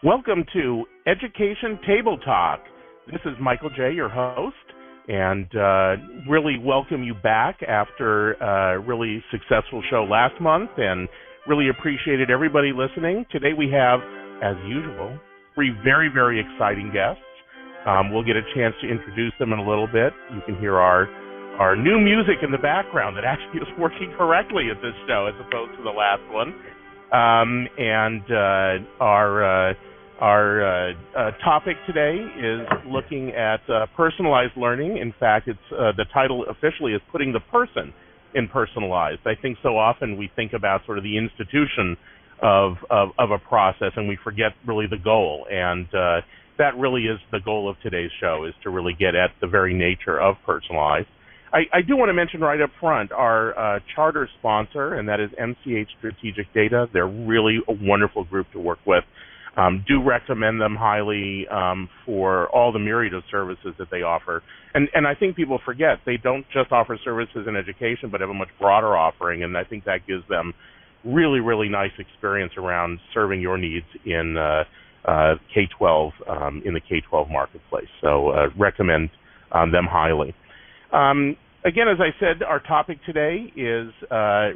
Welcome to Education Table Talk. This is Michael J., your host, and really welcome you back after a really successful show last month, and really appreciated everybody listening. Today we have, as usual, three very, very exciting guests. We'll get a chance to introduce them in a little bit. You can hear our new music in the background that actually is working correctly at this show as opposed to the last one. Our topic today is looking at personalized learning. In fact, it's the title officially is putting the person in personalized. I think so often we think about sort of the institution of a process and we forget really the goal. And that really is the goal of today's show, is to really get at the very nature of personalized. I do want to mention right up front our charter sponsor, and that is MCH Strategic Data. They're really a wonderful group to work with. Do recommend them highly for all the myriad of services that they offer. And I think people forget they don't just offer services in education, but have a much broader offering, and I think that gives them really, really nice experience around serving your needs in K-12, in the K-12 marketplace. So recommend them highly. Again, as I said, our topic today is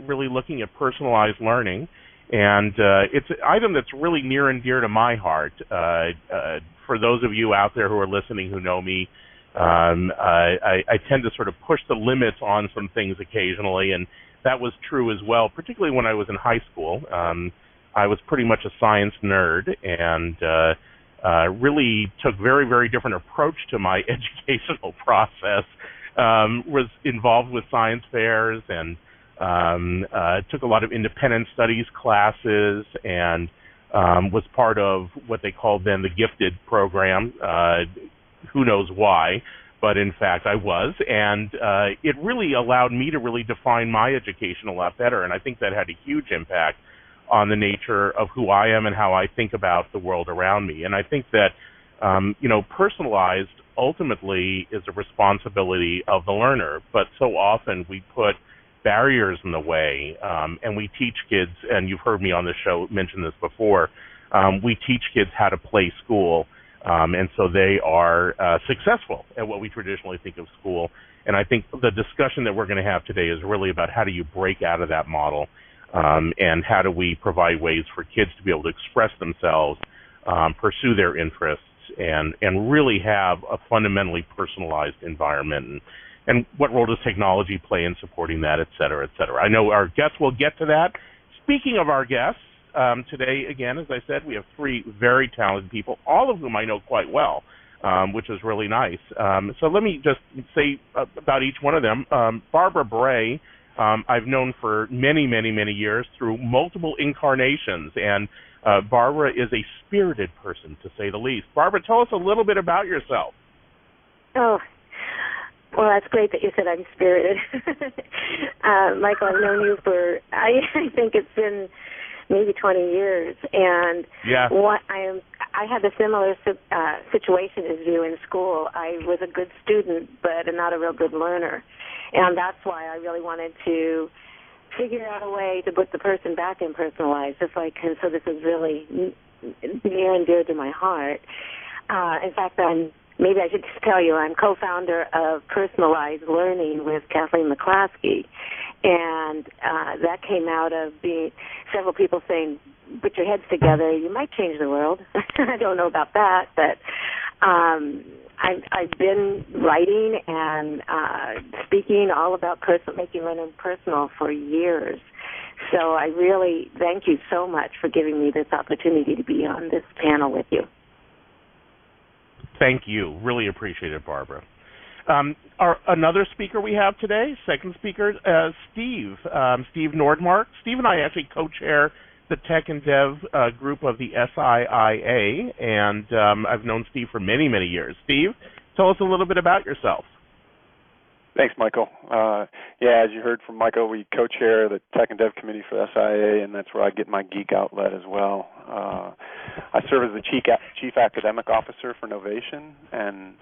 really looking at personalized learning. And it's an item that's really near and dear to my heart. For those of you out there who are listening who know me, I tend to sort of push the limits on some things occasionally, and that was true as well, particularly when I was in high school. I was pretty much a science nerd and really took very, very different approach to my educational process. Was involved with science fairs and took a lot of independent studies classes and was part of what they called then the gifted program. Who knows why, but in fact I was. And it really allowed me to really define my education a lot better. And I think that had a huge impact on the nature of who I am and how I think about the world around me. And I think that, personalized ultimately is a responsibility of the learner. But so often we put barriers in the way, and we teach kids, and you've heard me on the show mention this before, we teach kids how to play school, and so they are successful at what we traditionally think of school. And I think the discussion that we're going to have today is really about how do you break out of that model, and how do we provide ways for kids to be able to express themselves, pursue their interests, and really have a fundamentally personalized environment. And what role does technology play in supporting that, et cetera, et cetera. I know our guests will get to that. Speaking of our guests, today, again, as I said, we have three very talented people, all of whom I know quite well, which is really nice. So let me just say about each one of them. Barbara Bray, I've known for many, many, many years through multiple incarnations, and Barbara is a spirited person, to say the least. Barbara, tell us a little bit about yourself. Oh, well, that's great that you said I'm spirited. Michael, I've known you for, I think it's been maybe 20 years, and yeah. I had a similar situation as you in school. I was a good student, but not a real good learner, and that's why I really wanted to figure out a way to put the person back in personalized, and so this is really near and dear to my heart. In fact, maybe I should just tell you, I'm co-founder of Personalized Learning with Kathleen McClaskey, and that came out of several people saying, put your heads together, you might change the world. I don't know about that, but I've been writing and speaking all about making learning personal for years. So I really thank you so much for giving me this opportunity to be on this panel with you. Thank you. Really appreciate it, Barbara. Another speaker we have today, second speaker, Steve Nordmark. Steve and I actually co-chair the Tech and Dev group of the SIIA, and I've known Steve for many, many years. Steve, tell us a little bit about yourself. Thanks, Michael. As you heard from Michael, we co-chair the Tech and Dev Committee for the SIA, and that's where I get my geek outlet as well. I serve as the Chief Academic Officer for Novation, and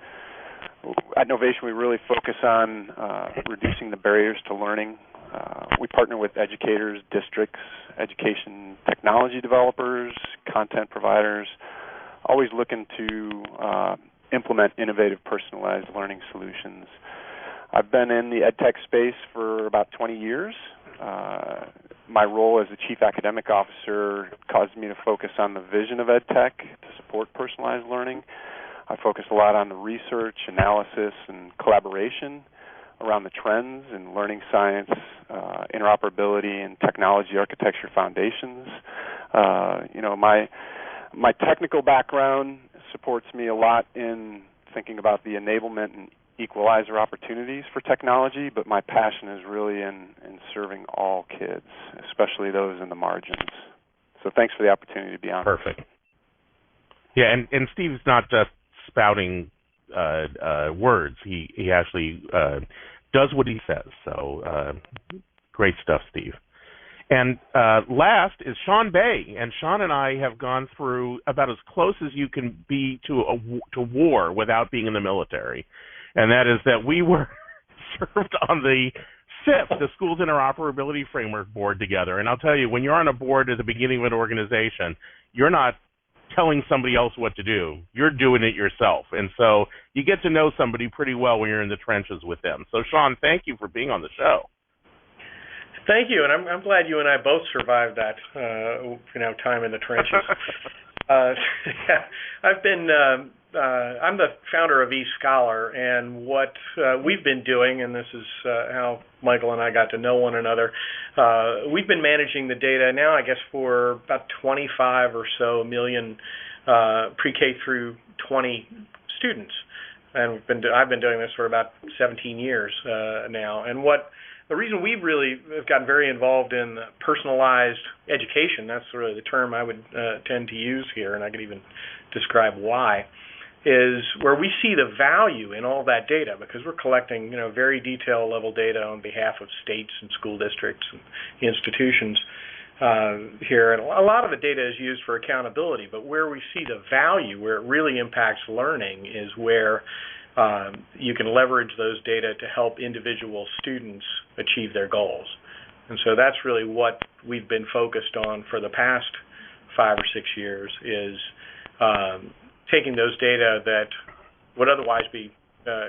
at Novation we really focus on reducing the barriers to learning. We partner with educators, districts, education technology developers, content providers, always looking to implement innovative, personalized learning solutions. I've been in the ed tech space for about 20 years. My role as the Chief Academic Officer caused me to focus on the vision of ed tech to support personalized learning. I focus a lot on the research, analysis, and collaboration around the trends in learning science, interoperability, and technology architecture foundations. My technical background supports me a lot in thinking about the enablement and equalizer opportunities for technology, but my passion is really in serving all kids, especially those in the margins. So thanks for the opportunity to be on. Perfect. Yeah, and Steve's not just spouting words. He actually does what he says. So great stuff, Steve. And last is Sean Bay, and Sean and I have gone through about as close as you can be to war without being in the military, and that is that we were served on the SIF, the Schools Interoperability Framework Board, together. And I'll tell you, when you're on a board at the beginning of an organization, you're not telling somebody else what to do. You're doing it yourself. And so you get to know somebody pretty well when you're in the trenches with them. So, Sean, thank you for being on the show. Thank you, and I'm glad you and I both survived that, time in the trenches. Yeah, I'm the founder of eScholar, and what we've been doing, and this is how Michael and I got to know one another, we've been managing the data now, I guess, for about 25 or so million pre-K through 20 students, and I've been doing this for about 17 years now, and the reason we really have gotten very involved in personalized education, that's really the term I would tend to use here, and I could even describe why, is where we see the value in all that data, because we're collecting very detailed level data on behalf of states and school districts and institutions here. And a lot of the data is used for accountability, but where we see the value, where it really impacts learning, is where you can leverage those data to help individual students achieve their goals. And so that's really what we've been focused on for the past 5 or 6 years, is taking those data that would otherwise be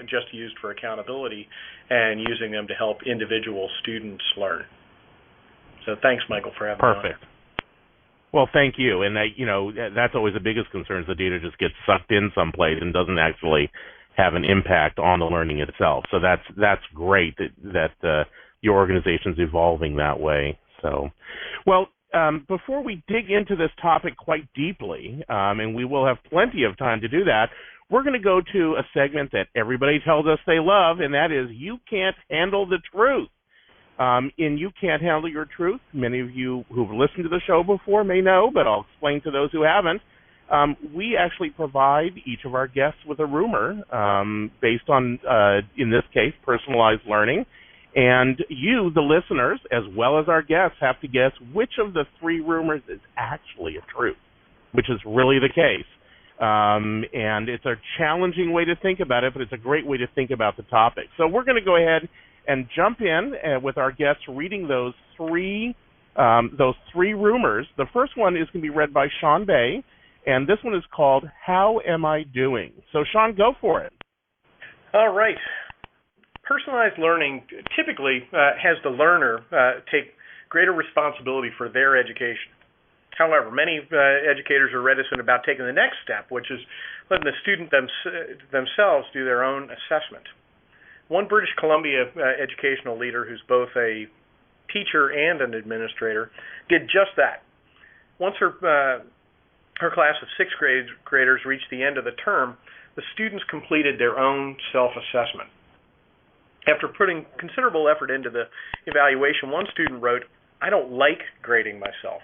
just used for accountability and using them to help individual students learn. So thanks, Michael, for having me on. Perfect. Well, thank you. And that's always the biggest concern, is the data just gets sucked in someplace and doesn't actually have an impact on the learning itself. So that's great that your organization's evolving that way. So, well, before we dig into this topic quite deeply, and we will have plenty of time to do that, we're going to go to a segment that everybody tells us they love, and that is You Can't Handle the Truth. In You Can't Handle Your Truth, many of you who've listened to the show before may know, but I'll explain to those who haven't. We actually provide each of our guests with a rumor based on, in this case, personalized learning. And you, the listeners, as well as our guests, have to guess which of the 3 rumors is actually a truth, which is really the case. And it's a challenging way to think about it, but it's a great way to think about the topic. So we're going to go ahead and jump in with our guests reading those three rumors. The first one is going to be read by Sean Bay, and this one is called How Am I Doing? So, Sean, go for it. All right. Personalized learning typically has the learner take greater responsibility for their education. However, many educators are reticent about taking the next step, which is letting the student themselves do their own assessment. One British Columbia educational leader, who's both a teacher and an administrator, did just that. Once her class of 6th graders reached the end of the term, the students completed their own self-assessment. After putting considerable effort into the evaluation, one student wrote, "I don't like grading myself.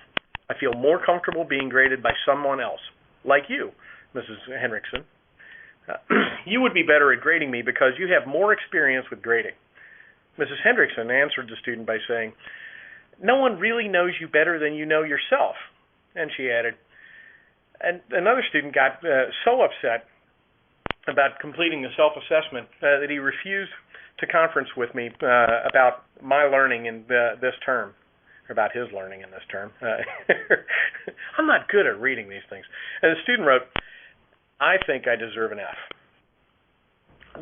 I feel more comfortable being graded by someone else, like you, Mrs. Henriksen. You would be better at grading me because you have more experience with grading." Mrs. Henriksen answered the student by saying, "No one really knows you better than you know yourself." And she added, and another student got so upset about completing the self-assessment that he refused to conference with me about my learning in this term, or about his learning in this term. I'm not good at reading these things. And the student wrote, I think I deserve an F.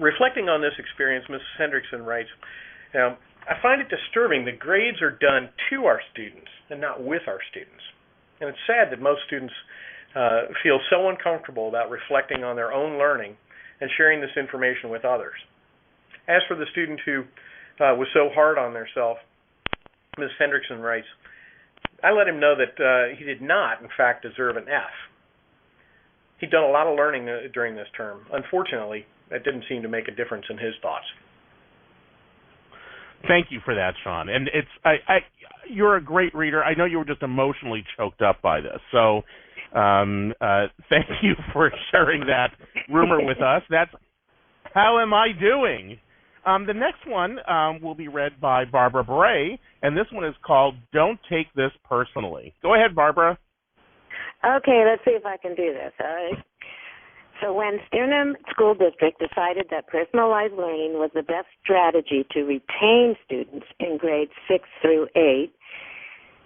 Reflecting on this experience, Mrs. Hendrickson writes, I find it disturbing that grades are done to our students and not with our students. And it's sad that most students feel so uncomfortable about reflecting on their own learning and sharing this information with others. As for the student who was so hard on themselves, Ms. Hendrickson writes, I let him know that he did not, in fact, deserve an F. He'd done a lot of learning during this term. Unfortunately, that didn't seem to make a difference in his thoughts. Thank you for that, Sean. And you're a great reader. I know you were just emotionally choked up by this. So thank you for sharing that rumor with us. That's How Am I Doing? The next one will be read by Barbara Bray, and this one is called Don't Take This Personally. Go ahead, Barbara. Okay, let's see if I can do this, all right? So when Stoneham School District decided that personalized learning was the best strategy to retain students in grades 6 through 8,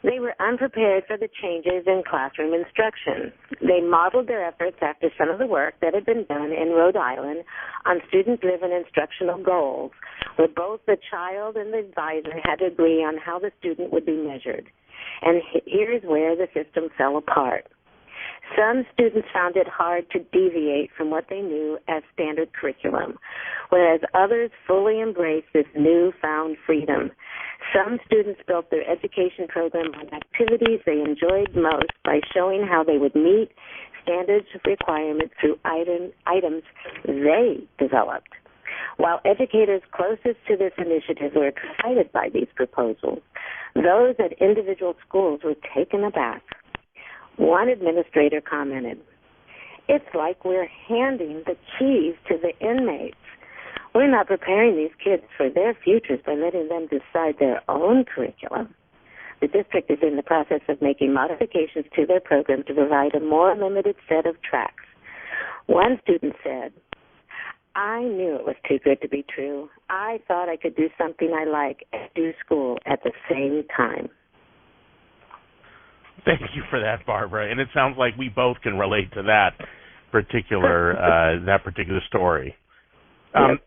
they were unprepared for the changes in classroom instruction. They modeled their efforts after some of the work that had been done in Rhode Island on student-driven instructional goals, where both the child and the advisor had to agree on how the student would be measured. And here's where the system fell apart. Some students found it hard to deviate from what they knew as standard curriculum, whereas others fully embraced this newfound freedom. Some students built their education program on activities they enjoyed most by showing how they would meet standards requirements through items they developed. While educators closest to this initiative were excited by these proposals, those at individual schools were taken aback. One administrator commented, "It's like we're handing the keys to the inmates. We're not preparing these kids for their futures by letting them decide their own curriculum." The district is in the process of making modifications to their program to provide a more limited set of tracks. One student said, "I knew it was too good to be true. I thought I could do something I like and do school at the same time." Thank you for that, Barbara. And it sounds like we both can relate to that particular story.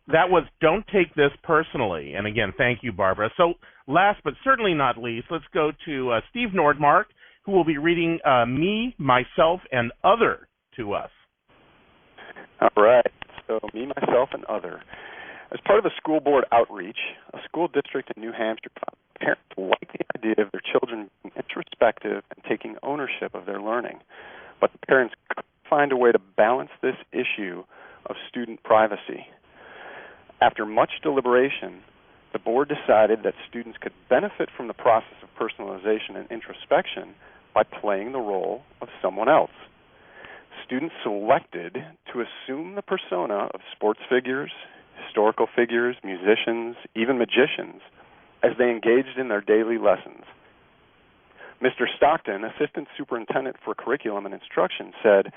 That was Don't Take This Personally. And again, thank you, Barbara. So last but certainly not least, let's go to Steve Nordmark, who will be reading Me, Myself, and Other to us. All right. So Me, Myself, and Other. As part of a school board outreach, a school district in New Hampshire found parents like the idea of their children being introspective and taking ownership of their learning. But the parents couldn't find a way to balance this issue of student privacy. After much deliberation, the board decided that students could benefit from the process of personalization and introspection by playing the role of someone else. Students selected to assume the persona of sports figures, historical figures, musicians, even magicians, as they engaged in their daily lessons. Mr. Stockton, Assistant Superintendent for Curriculum and Instruction, said,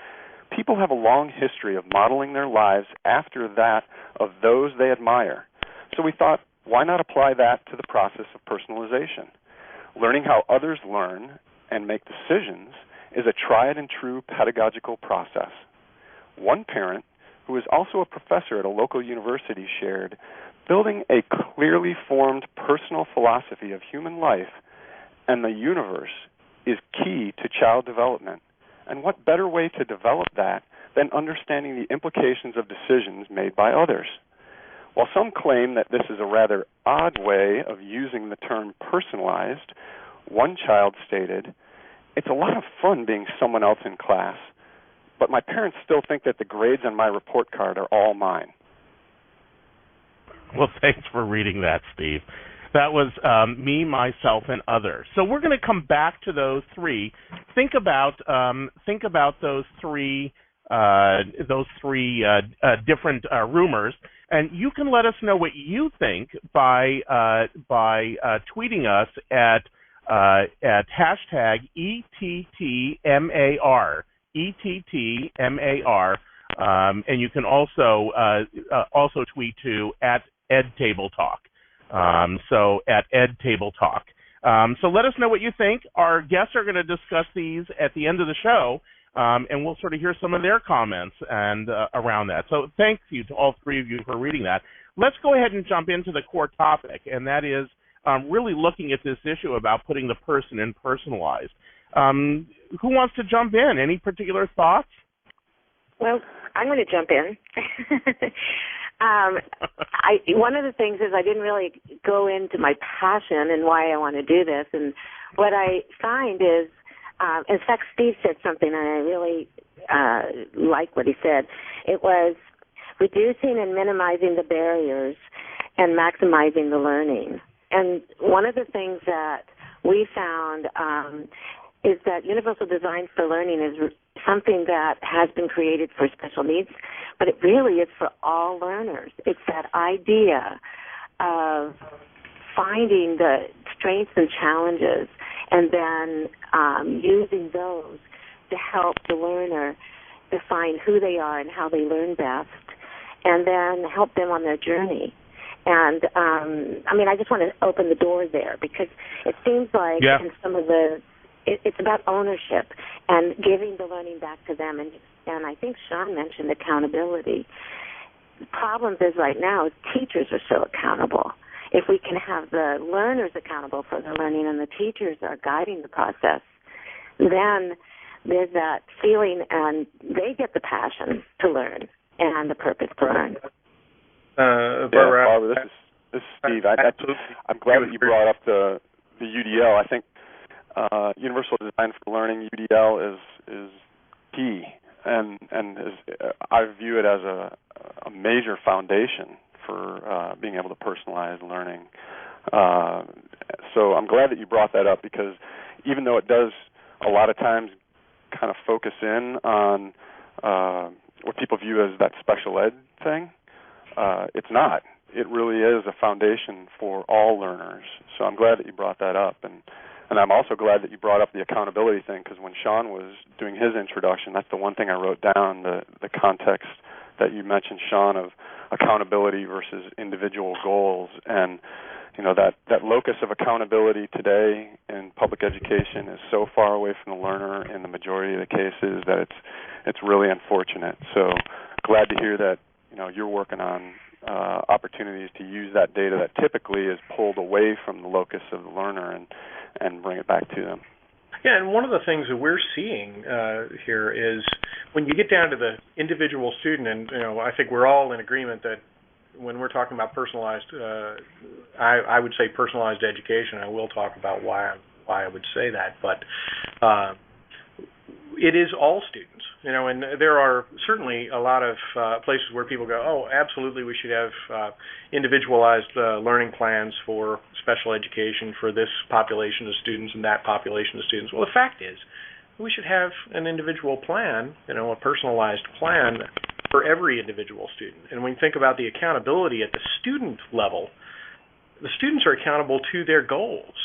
"People have a long history of modeling their lives after that of those they admire. So we thought, why not apply that to the process of personalization? Learning how others learn and make decisions is a tried and true pedagogical process." One parent, who is also a professor at a local university, shared, "Building a clearly formed personal philosophy of human life and the universe is key to child development. And what better way to develop that than understanding the implications of decisions made by others?" While some claim that this is a rather odd way of using the term personalized, one child stated, "It's a lot of fun being someone else in class, but my parents still think that the grades on my report card are all mine." Well, thanks for reading that, Steve. That was Me, Myself, and Other. So we're going to come back to those three. Think about those three different rumors, and you can let us know what you think by tweeting us at hashtag ETTMAR. ETTMAR, and you can also tweet to at EdTableTalk. So at EdTableTalk. So let us know what you think. Our guests are going to discuss these at the end of the show. and we'll sort of hear some of their comments and around that. So thank you to all three of you for reading that. Let's go ahead and jump into the core topic, and that is really looking at this issue about putting the person in personalized. Who wants to jump in? Any particular thoughts? Well, I'm going to jump in. One of the things is I didn't really go into my passion and why I want to do this. And what I find is, in fact, Steve said something, and I really like what he said. It was reducing and minimizing the barriers and maximizing the learning. And one of the things that we found is that universal design for learning is something that has been created for special needs, but it really is for all learners. It's that idea of finding the strengths and challenges and then using those to help the learner define who they are and how they learn best, and then help them on their journey. And, I just want to open the door there because it seems like in some of it's about ownership and giving the learning back to them. And I think Sean mentioned accountability. The problem is right now is teachers are so accountable. If we can have the learners accountable for their learning and the teachers are guiding the process, then there's that feeling and they get the passion to learn and the purpose to learn. Barbara, this is Steve. I'm glad that you brought up the UDL. I think Universal Design for Learning, UDL, is key, and I view it as a major foundation for being able to personalize learning. So I'm glad that you brought that up because even though it does a lot of times kind of focus in on what people view as that special ed thing, it's not. It really is a foundation for all learners. So I'm glad that you brought that up. And I'm also glad that you brought up the accountability thing because when Sean was doing his introduction, that's the one thing I wrote down, the context that you mentioned, Sean, of accountability versus individual goals. And, that locus of accountability today in public education is so far away from the learner in the majority of the cases that it's really unfortunate. So glad to hear that, you're working on opportunities to use that data that typically is pulled away from the locus of the learner and bring it back to them. Yeah, and one of the things that we're seeing here is when you get down to the individual student, and I think we're all in agreement that when we're talking about personalized, I would say personalized education. I will talk about why I would say that, but it is all students. And there are certainly a lot of places where people go, oh, absolutely, we should have individualized learning plans for special education for this population of students and that population of students. Well, the fact is, we should have an individual plan, a personalized plan for every individual student. And when you think about the accountability at the student level, the students are accountable to their goals.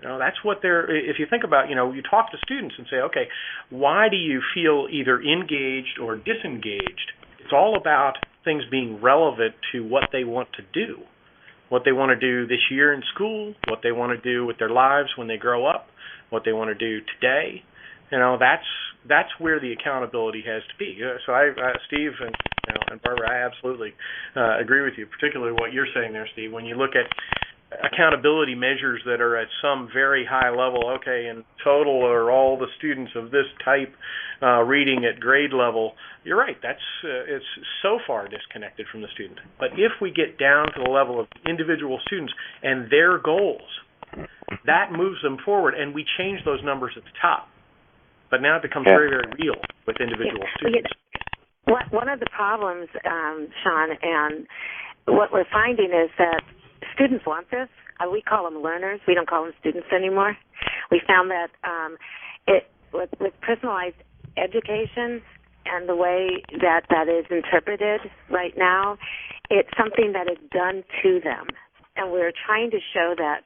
That's what if you think about, you talk to students and say, okay, why do you feel either engaged or disengaged? It's all about things being relevant to what they want to do, what they want to do this year in school, what they want to do with their lives when they grow up, what they want to do today. That's where the accountability has to be. So Steve and Barbara, I absolutely agree with you, particularly what you're saying there, Steve. When you look at accountability measures that are at some very high level, okay, in total are all the students of this type reading at grade level, you're right, it's so far disconnected from the student. But if we get down to the level of individual students and their goals, that moves them forward, and we change those numbers at the top. But now it becomes very, very real with individual students. One of the problems, Sean, and what we're finding is that students want this. We call them learners. We don't call them students anymore. We found that with personalized education and the way that is interpreted right now, it's something that is done to them. And we're trying to show that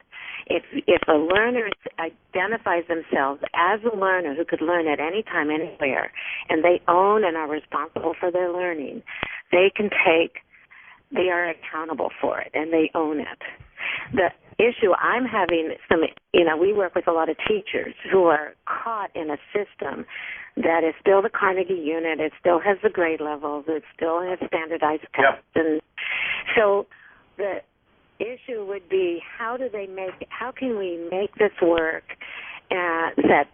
if a learner identifies themselves as a learner who could learn at any time, anywhere, and they own and are responsible for their learning, they are accountable for it, and they own it. The issue I'm having, we work with a lot of teachers who are caught in a system that is still the Carnegie unit. It still has the grade levels. It still has standardized tests. Yep. And so the issue would be how can we make this work that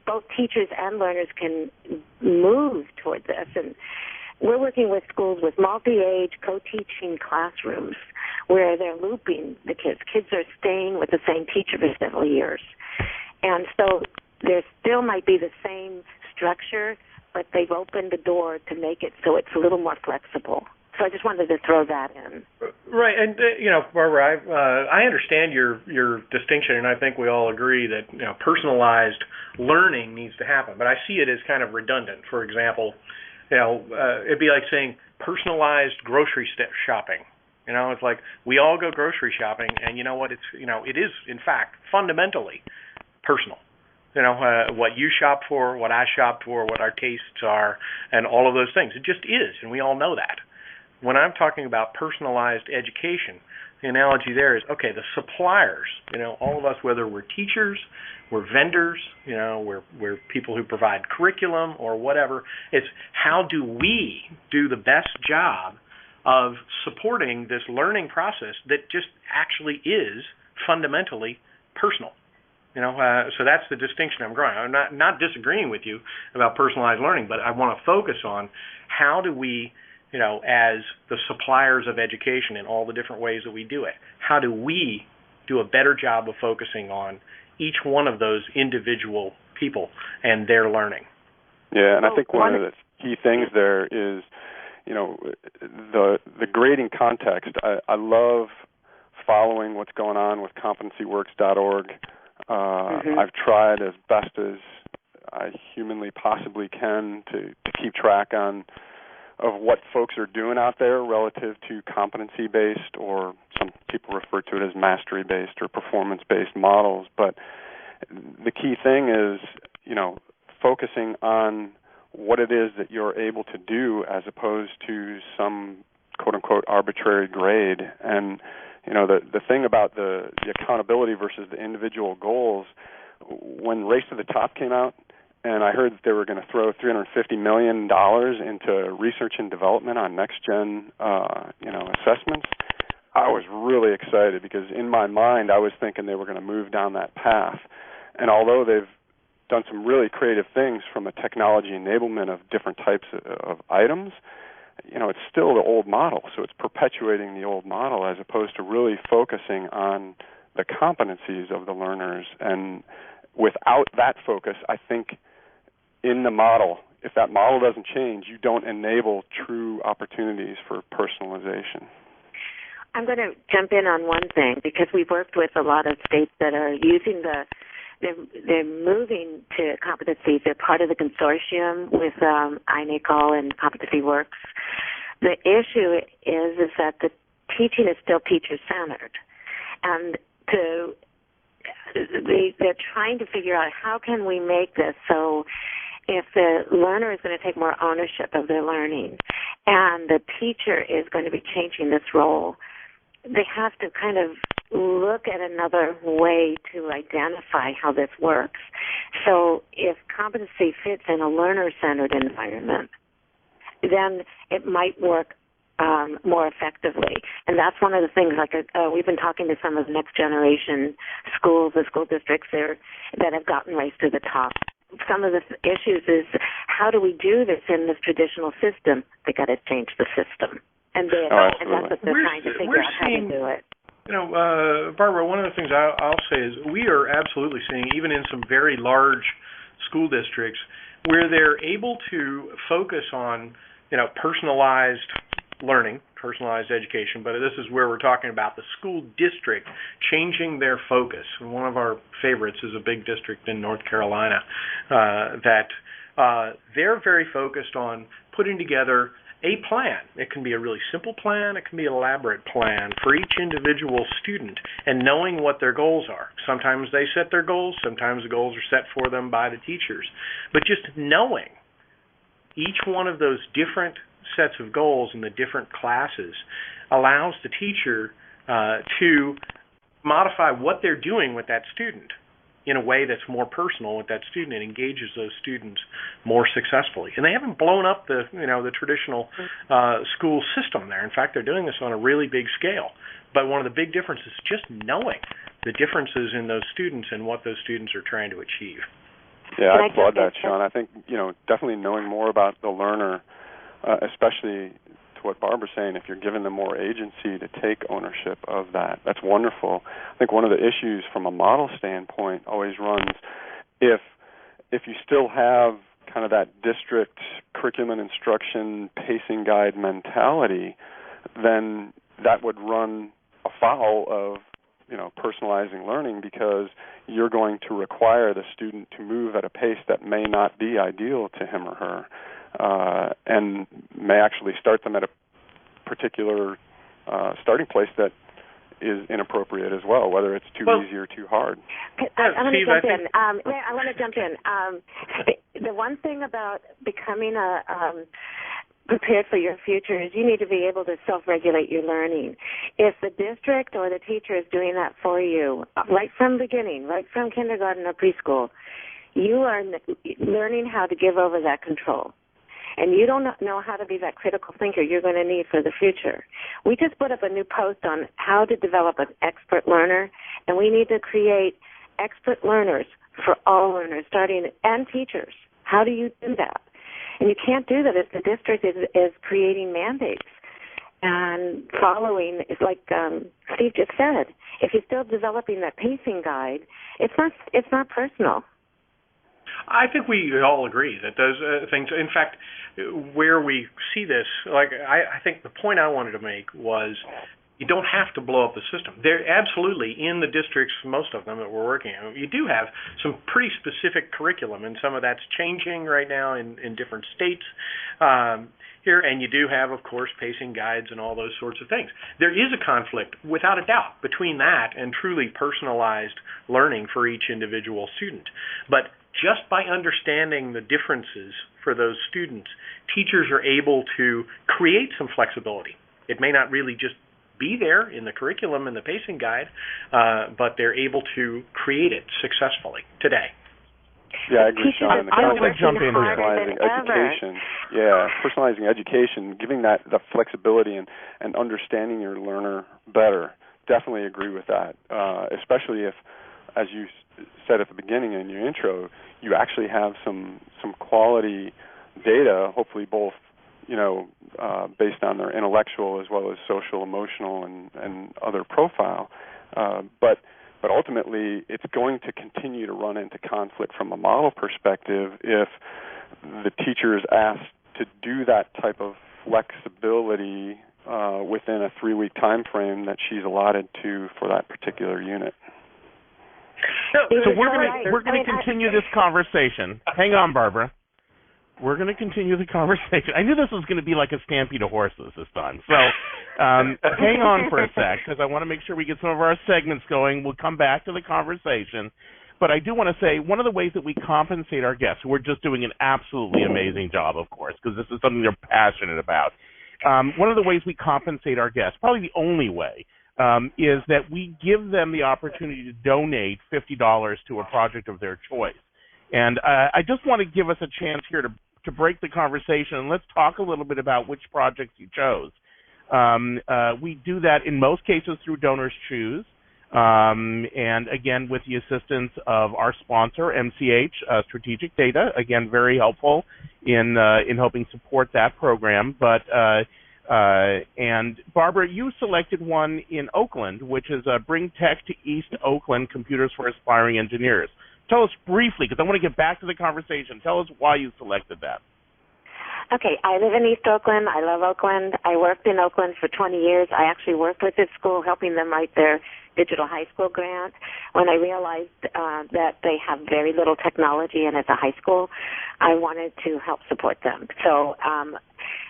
both teachers and learners can move toward this. And we're working with schools with multi-age co-teaching classrooms where they're looping the kids. Kids are staying with the same teacher for several years. And so there still might be the same structure, but they've opened the door to make it so it's a little more flexible. So I just wanted to throw that in. Right, and Barbara, I understand your distinction, and I think we all agree that personalized learning needs to happen. But I see it as kind of redundant. For example, it'd be like saying personalized grocery shopping. It's like we all go grocery shopping, and you know what? It is in fact fundamentally personal. What you shop for, what I shop for, what our tastes are, and all of those things. It just is, and we all know that. When I'm talking about personalized education, the analogy there is, okay, the suppliers, all of us, whether we're teachers, we're vendors, we're people who provide curriculum or whatever, it's how do we do the best job of supporting this learning process that just actually is fundamentally personal. So that's the distinction I'm drawing. I'm not disagreeing with you about personalized learning, but I want to focus on how do we, as the suppliers of education in all the different ways that we do it, how do we do a better job of focusing on each one of those individual people and their learning? Yeah, and I think one of the key things there is, the grading context. I love following what's going on with competencyworks.org. I've tried as best as I humanly possibly can to keep track of what folks are doing out there relative to competency-based, or some people refer to it as mastery-based or performance-based models. But the key thing is, focusing on what it is that you're able to do as opposed to some quote-unquote arbitrary grade. And the thing about the accountability versus the individual goals, when Race to the Top came out, and I heard that they were going to throw $350 million into research and development on next-gen, assessments, I was really excited because in my mind I was thinking they were going to move down that path. And although they've done some really creative things from a technology enablement of different types of items, it's still the old model. So it's perpetuating the old model as opposed to really focusing on the competencies of the learners. And without that focus, I think in the model, if that model doesn't change, you don't enable true opportunities for personalization. I'm going to jump in on one thing because we've worked with a lot of states that are using they're moving to competencies. They're part of the consortium with INACOL and Competency Works. The issue is that the teaching is still teacher-centered, and they're trying to figure out how can we make this so if the learner is going to take more ownership of their learning and the teacher is going to be changing this role, they have to kind of look at another way to identify how this works. So if competency fits in a learner-centered environment, then it might work more effectively. And that's one of the things, we've been talking to some of the next generation schools, the school districts there that have gotten Race to the Top. Some of the issues is how do we do this in this traditional system? They got to change the system. And that's what they're trying to figure out how to do it. Barbara, one of the things I'll say is we are absolutely seeing, even in some very large school districts, where they're able to focus on, personalized learning, personalized education, but this is where we're talking about the school district changing their focus. And one of our favorites is a big district in North Carolina that they're very focused on putting together a plan. It can be a really simple plan. It can be an elaborate plan for each individual student and knowing what their goals are. Sometimes they set their goals. Sometimes the goals are set for them by the teachers. But just knowing each one of those different sets of goals in the different classes allows the teacher to modify what they're doing with that student in a way that's more personal with that student and engages those students more successfully. And they haven't blown up the traditional school system there. In fact, they're doing this on a really big scale. But one of the big differences is just knowing the differences in those students and what those students are trying to achieve. Yeah, I applaud that, Sean. I think, definitely knowing more about the learner, especially to what Barbara's saying, if you're giving them more agency to take ownership of that, that's wonderful. I think one of the issues from a model standpoint always runs if you still have kind of that district curriculum and instruction pacing guide mentality, then that would run afoul of personalizing learning, because you're going to require the student to move at a pace that may not be ideal to him or her, and may actually start them at a particular starting place that is inappropriate as well, whether it's too easy or too hard. I want to jump in. I want to jump in. The one thing about becoming prepared for your future is you need to be able to self-regulate your learning. If the district or the teacher is doing that for you right from the beginning, right from kindergarten or preschool, you are learning how to give over that control. And you don't know how to be that critical thinker you're going to need for the future. We just put up a new post on how to develop an expert learner, and we need to create expert learners for all learners, and teachers. How do you do that? And you can't do that if the district is creating mandates and following, like Steve just said. If you're still developing that pacing guide, it's not personal. I think we all agree that those things, in fact, where we see this, I think the point I wanted to make was you don't have to blow up the system. They're absolutely, in the districts, most of them that we're working on, you do have some pretty specific curriculum, and some of that's changing right now in different states here, and you do have, of course, pacing guides and all those sorts of things. There is a conflict, without a doubt, between that and truly personalized learning for each individual student. But just by understanding the differences for those students, teachers are able to create some flexibility. It may not really just be there in the curriculum and the pacing guide, but they're able to create it successfully today. Yeah, I agree, Sean. And the I want to jump in here. Personalizing education. Yeah, personalizing education, giving that the flexibility and understanding your learner better. Definitely agree with that, especially if, as you said at the beginning in your intro, you actually have some quality data, hopefully both based on their intellectual as well as social, emotional, and other profile. But ultimately, it's going to continue to run into conflict from a model perspective if the teacher is asked to do that type of flexibility within a 3-week time frame that she's allotted to for that particular unit. So we're going to continue this conversation. Hang on, Barbara. We're going to continue the conversation. I knew this was going to be like a stampede of horses this time. So hang on for a sec, because I want to make sure we get some of our segments going. We'll come back to the conversation. But I do want to say one of the ways that we compensate our guests, who are just doing an absolutely amazing job, of course, because this is something they're passionate about. One of the ways we compensate our guests, probably the only way, is that we give them the opportunity to donate $50 to a project of their choice. And I just want to give us a chance here to break the conversation, and let's talk a little bit about which projects you chose. We do that in most cases through Donors Choose, and again with the assistance of our sponsor, MCH Strategic Data. Again, very helpful in helping support that program. But and Barbara, you selected one in Oakland, which is Bring Tech to East Oakland, Computers for Aspiring Engineers. Tell us briefly, because I want to get back to the conversation. Tell us why you selected that. Okay, I live in East Oakland. I love Oakland. I worked in Oakland for 20 years. I actually worked with this school, helping them write their digital high school grant. When I realized that they have very little technology, and as a high school, I wanted to help support them. So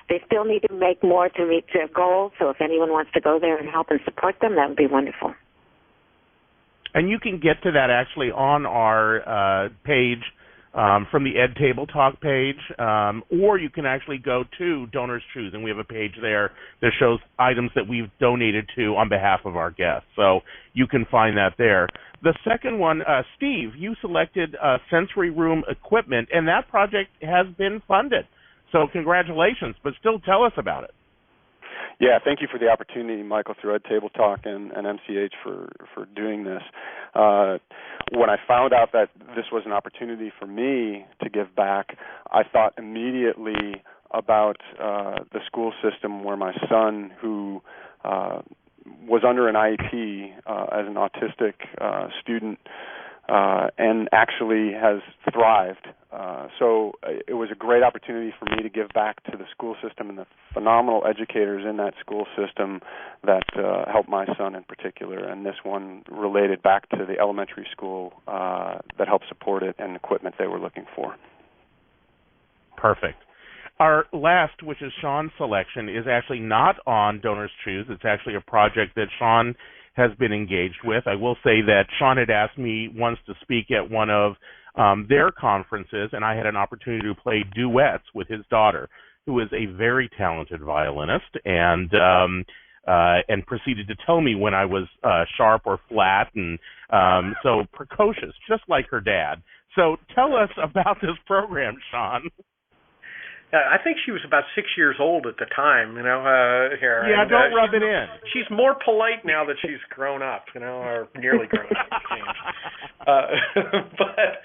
they still need to make more to meet their goals. So if anyone wants to go there and help and support them, that would be wonderful. And you can get to that actually on our page from the Ed Table Talk page, or you can actually go to Donors Choose, and we have a page there that shows items that we've donated to on behalf of our guests. So you can find that there. The second one, Steve, you selected sensory room equipment, and that project has been funded. So congratulations, but still tell us about it. Yeah, thank you for the opportunity, Michael, through Ed Table Talk and MCH for doing this. When I found out that this was an opportunity for me to give back, I thought immediately about the school system where my son, who was under an IEP as an autistic student, and actually has thrived. So it was a great opportunity for me to give back to the school system and the phenomenal educators in that school system that helped my son in particular. And this one related back to the elementary school that helped support it and equipment they were looking for. Perfect. Our last, which is Sean's selection, is actually not on Donors Choose. It's actually a project that Sean has been engaged with. I will say that Sean had asked me once to speak at one of their conferences, and I had an opportunity to play duets with his daughter, who is a very talented violinist, and proceeded to tell me when I was sharp or flat, and so precocious, just like her dad. So tell us about this program, Sean. I think she was about 6 years old at the time, here. Yeah, and, don't rub it in. She's more polite now that she's grown up, or nearly grown up. But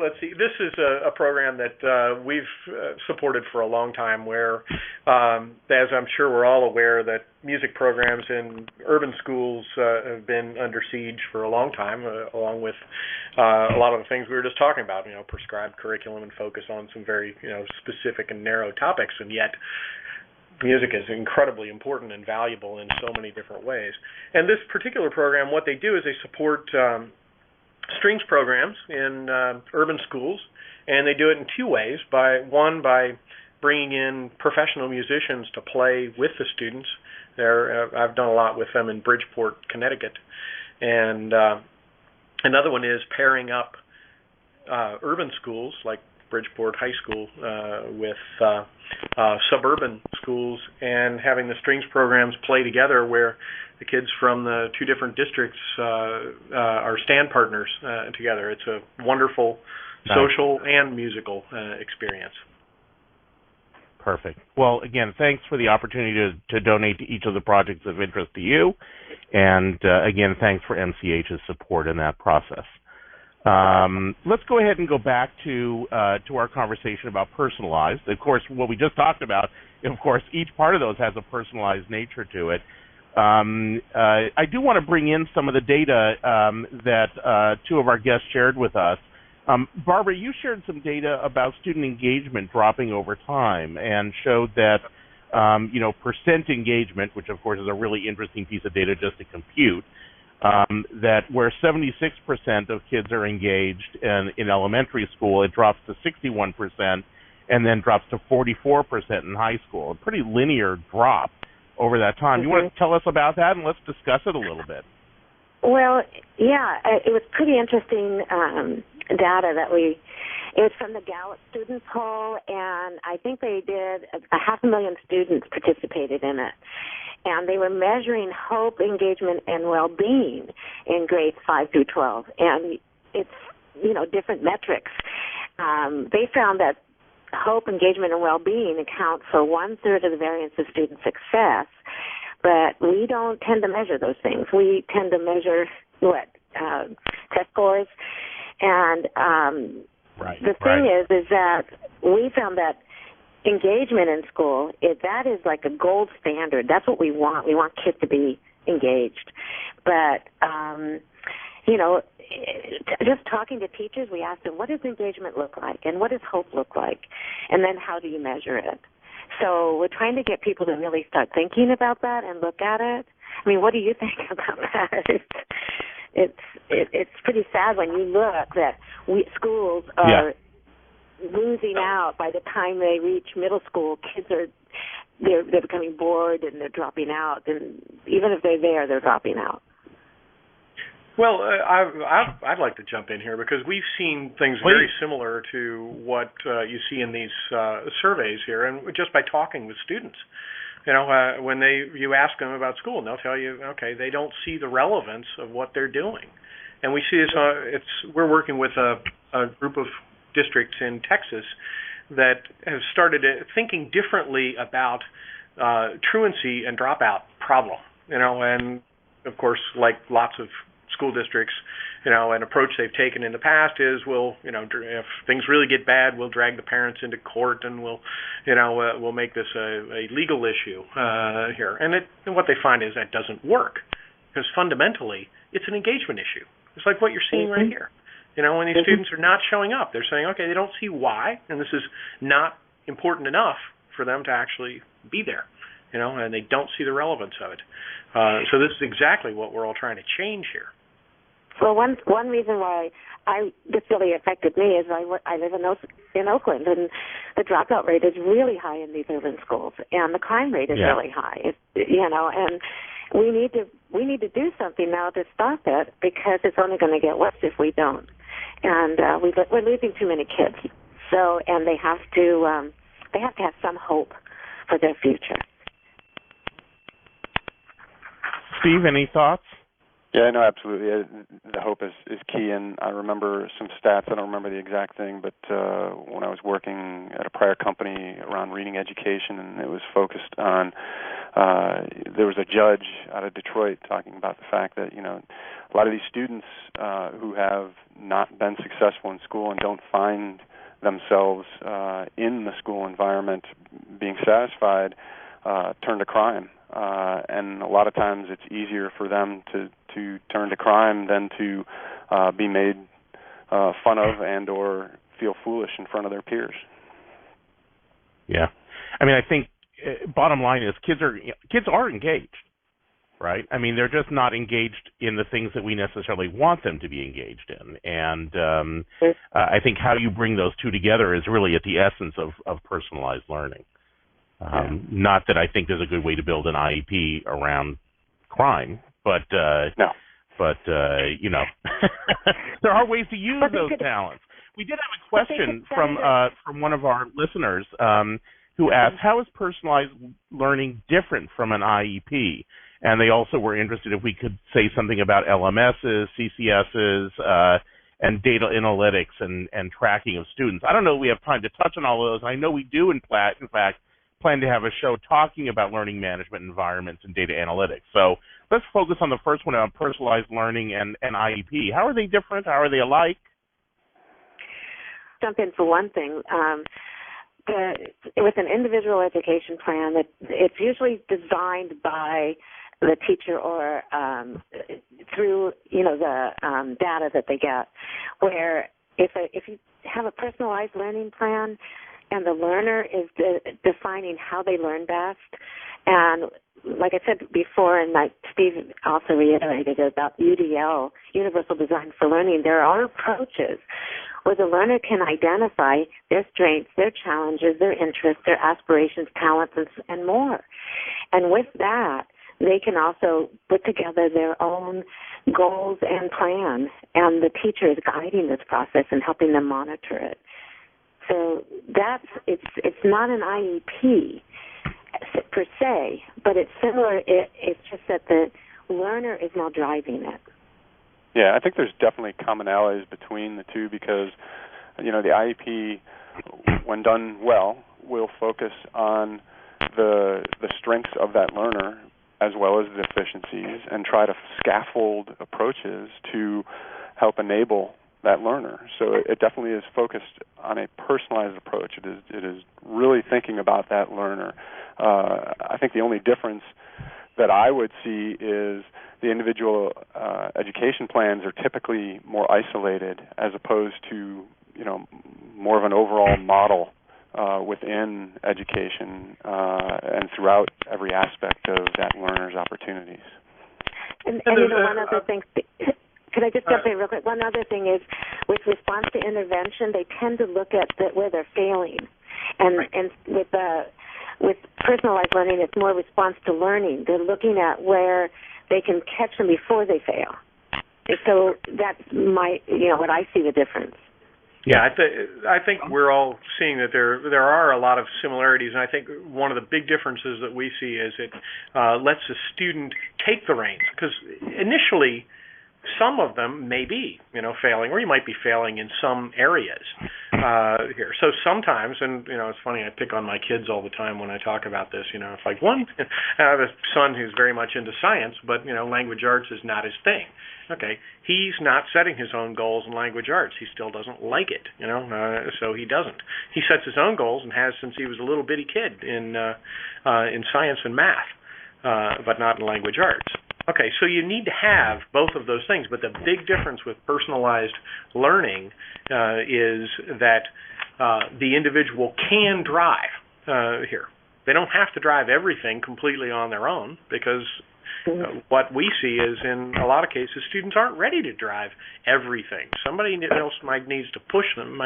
let's see. This is a program that we've supported for a long time where, as I'm sure we're all aware, that music programs in urban schools have been under siege for a long time, along with a lot of the things we were just talking about, prescribed curriculum and focus on some very, specific and narrow topics, and yet music is incredibly important and valuable in so many different ways. And this particular program, what they do is they support strings programs in urban schools, and they do it in two ways. By bringing in professional musicians to play with the students. I've done a lot with them in Bridgeport, Connecticut, and another one is pairing up urban schools like Bridgeport High School with suburban schools, and having the strings programs play together where the kids from the two different districts are stand partners together. It's a wonderful social and musical experience. Perfect. Well, again, thanks for the opportunity to donate to each of the projects of interest to you. And again, thanks for MCH's support in that process. Let's go ahead and go back to our conversation about personalized. Of course, what we just talked about, of course, each part of those has a personalized nature to it. I do want to bring in some of the data that two of our guests shared with us. Barbara, you shared some data about student engagement dropping over time and showed that, percent engagement, which of course is a really interesting piece of data just to compute, that where 76% of kids are engaged in elementary school, it drops to 61% and then drops to 44% in high school. A pretty linear drop over that time. You want to tell us about that, and let's discuss it a little bit. Well, yeah, it was pretty interesting data that it was from the Gallup student poll, and I think they did 500,000 students participated in it. And they were measuring hope, engagement, and well-being in grades 5 through 12. And it's, different metrics. They found that hope, engagement, and well-being account for 1/3 of the variance of student success. But we don't tend to measure those things. We tend to measure test scores. And the thing is that we found that engagement in school, that is like a gold standard. That's what we want. We want kids to be engaged. But, just talking to teachers, we asked them, what does engagement look like? And what does hope look like? And then how do you measure it? So we're trying to get people to really start thinking about that and look at it. I mean, what do you think about that? It's pretty sad when you look that schools are losing out by the time they reach middle school. Kids they're becoming bored and they're dropping out, and even if they're there, they're dropping out. Well, I'd like to jump in here because we've seen things very similar to what you see in these surveys here, and just by talking with students. When you ask them about school, and they'll tell you, okay, they don't see the relevance of what they're doing. And we see this. We're working with a group of districts in Texas that have started thinking differently about truancy and dropout problem. And of course, like lots of school districts, an approach they've taken in the past is if things really get bad, we'll drag the parents into court and we'll make this a legal issue here. And what they find is that doesn't work because fundamentally it's an engagement issue. It's like what you're seeing right here. When these students are not showing up, they're saying, okay, they don't see why, and this is not important enough for them to actually be there, and they don't see the relevance of it. So this is exactly what we're all trying to change here. Well, one reason why this really affected me is I live in Oakland, and the dropout rate is really high in these urban schools, and the crime rate is really high. And we need to do something now to stop it because it's only going to get worse if we don't. And we're losing too many kids. So, and they have to have some hope for their future. Steve, any thoughts? Yeah, no, absolutely. The hope is key, and I remember some stats. I don't remember the exact thing, but when I was working at a prior company around reading education, and it was focused on, there was a judge out of Detroit talking about the fact that, a lot of these students who have not been successful in school and don't find themselves in the school environment being satisfied turn to crime. And a lot of times it's easier for them to turn to crime than to be made fun of and or feel foolish in front of their peers. Yeah. I mean, I think bottom line is kids are engaged, right? I mean, they're just not engaged in the things that we necessarily want them to be engaged in. And I think how you bring those two together is really at the essence of personalized learning. Not that I think there's a good way to build an IEP around crime, but no. But there are ways to use those talents. We did have a question from one of our listeners who asked, how is personalized learning different from an IEP? And they also were interested if we could say something about LMSs, CCSs, and data analytics and tracking of students. I don't know if we have time to touch on all of those. I know we do, in fact, plan to have a show talking about learning management environments and data analytics. So let's focus on the first one on personalized learning and IEP. How are they different? How are they alike? Jump in for one thing. With an individual education plan, it's usually designed by the teacher or through the data that they get. Where if you have a personalized learning plan, and the learner is defining how they learn best. And like I said before, and Steve also reiterated about UDL, Universal Design for Learning, there are approaches where the learner can identify their strengths, their challenges, their interests, their aspirations, talents, and more. And with that, they can also put together their own goals and plans, and the teacher is guiding this process and helping them monitor it. So it's not an IEP per se, but it's similar. It's just that the learner is now driving it. Yeah, I think there's definitely commonalities between the two because, the IEP, when done well, will focus on the strengths of that learner as well as the deficiencies and try to scaffold approaches to help enable that learner. So it definitely is focused on a personalized approach. It is really thinking about that learner. I think the only difference that I would see is the individual education plans are typically more isolated as opposed to more of an overall model within education and throughout every aspect of that learner's opportunities. And one other thing. Can I just jump in real quick? One other thing is, with response to intervention, they tend to look at where they're failing, and with personalized learning, it's more response to learning. They're looking at where they can catch them before they fail. So that's what I see the difference. Yeah, I think we're all seeing that there are a lot of similarities, and I think one of the big differences that we see is it lets the student take the reins, because initially some of them may be, failing, or you might be failing in some areas here. So sometimes, and it's funny, I pick on my kids all the time when I talk about this. It's like I have a son who's very much into science, but language arts is not his thing. Okay, he's not setting his own goals in language arts. He still doesn't like it, so he doesn't. He sets his own goals and has since he was a little bitty kid in science and math, but not in language arts. Okay, so you need to have both of those things, but the big difference with personalized learning is that the individual can drive here. They don't have to drive everything completely on their own, because what we see is, in a lot of cases, students aren't ready to drive everything. Somebody else might need to push them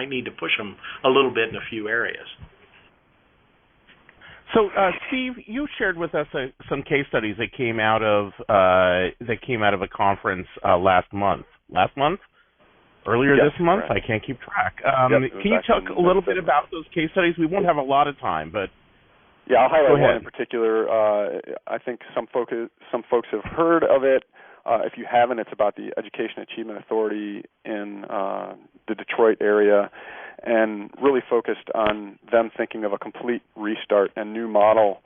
a little bit in a few areas. So, Steve, you shared with us some case studies that came out of a conference last month. Earlier yes, this month, correct. I can't keep track. Yep, can you talk a little bit about those case studies? We won't have a lot of time, but yeah, I'll highlight go ahead. one in particular. I think some folks have heard of it. If you haven't, it's about the Education Achievement Authority in the Detroit area, and really focused on them thinking of a complete restart and new model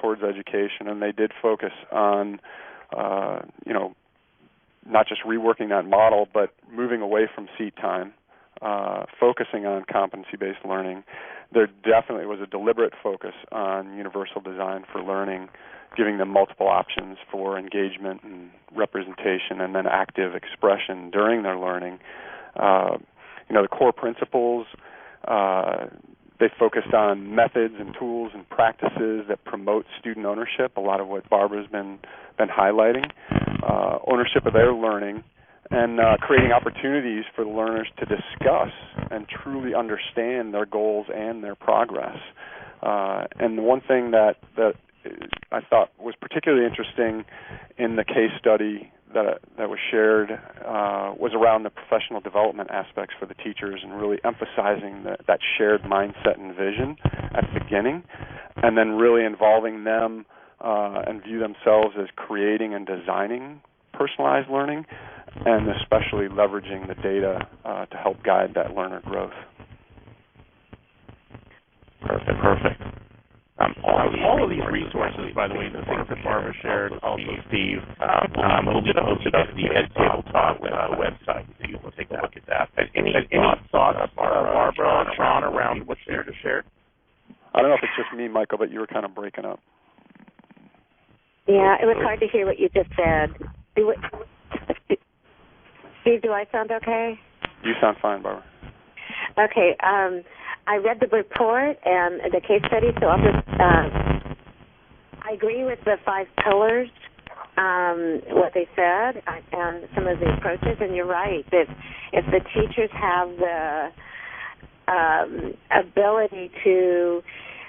towards education. And they did focus on, not just reworking that model, but moving away from seat time, focusing on competency-based learning. There definitely was a deliberate focus on universal design for learning, giving them multiple options for engagement and representation, and then active expression during their learning. The core principles, they focused on methods and tools and practices that promote student ownership, a lot of what Barbara's been highlighting, ownership of their learning, and creating opportunities for the learners to discuss and truly understand their goals and their progress. And the one thing that I thought was particularly interesting in the case study that was shared was around the professional development aspects for the teachers, and really emphasizing that shared mindset and vision at the beginning, and then really involving them and view themselves as creating and designing personalized learning, and especially leveraging the data to help guide that learner growth. Perfect. All of these resources, by the way, the things that Barbara shared, also Steve, will be posted on the Ed Tabletop website, so you will take a look at that. Any thoughts, Barbara, or Sean, around what Shared has shared? I don't know if it's just me, Michael, but you were kind of breaking up. Yeah, it was hard to hear what you just said. Steve, do I sound okay? You sound fine, Barbara. Okay. I read the report and the case study, so I'll just, I agree with the 5 pillars, what they said, and some of the approaches, and you're right, that if the teachers have the ability to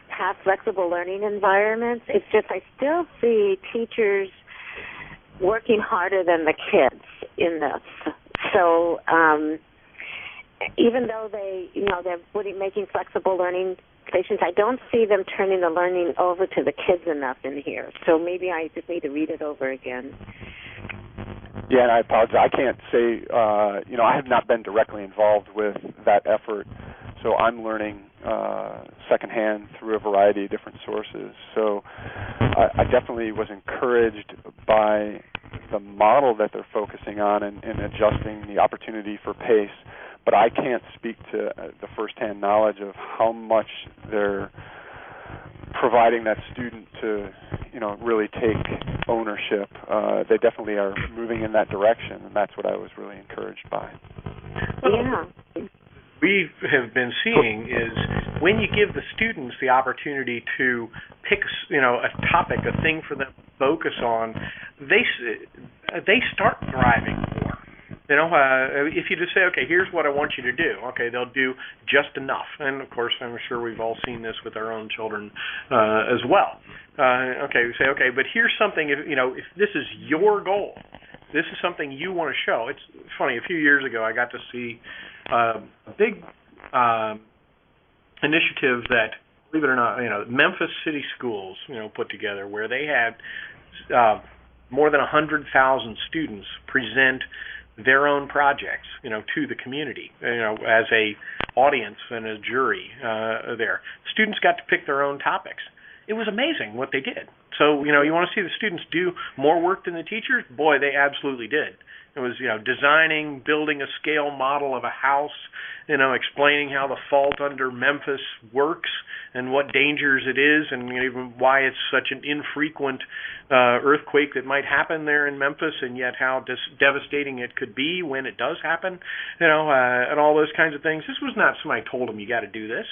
have flexible learning environments, it's just I still see teachers working harder than the kids in this. So, even though they're making flexible learning stations, I don't see them turning the learning over to the kids enough in here. So maybe I just need to read it over again. Yeah, and I apologize. I can't say, I have not been directly involved with that effort, so I'm learning secondhand through a variety of different sources. So I definitely was encouraged by the model that they're focusing on and adjusting the opportunity for pace. But I can't speak to the firsthand knowledge of how much they're providing that student to, really take ownership. They definitely are moving in that direction, and that's what I was really encouraged by. Yeah. We have been seeing is when you give the students the opportunity to pick, a topic, a thing for them to focus on, they start thriving more. If you just say, okay, here's what I want you to do, okay, they'll do just enough. And, of course, I'm sure we've all seen this with our own children as well. We say, okay, but here's something, if this is your goal, This is something you want to show. It's funny. A few years ago, I got to see a big initiative that, believe it or not, Memphis City Schools, put together, where they had more than 100,000 students present their own projects, to the community, as a audience and a jury there. Students got to pick their own topics. It was amazing what they did. So, you want to see the students do more work than the teachers? Boy, they absolutely did. It was, designing, building a scale model of a house, explaining how the fault under Memphis works and what dangers it is, and even why it's such an infrequent earthquake that might happen there in Memphis, and yet how devastating it could be when it does happen, and all those kinds of things. This was not somebody told them, you got to do this.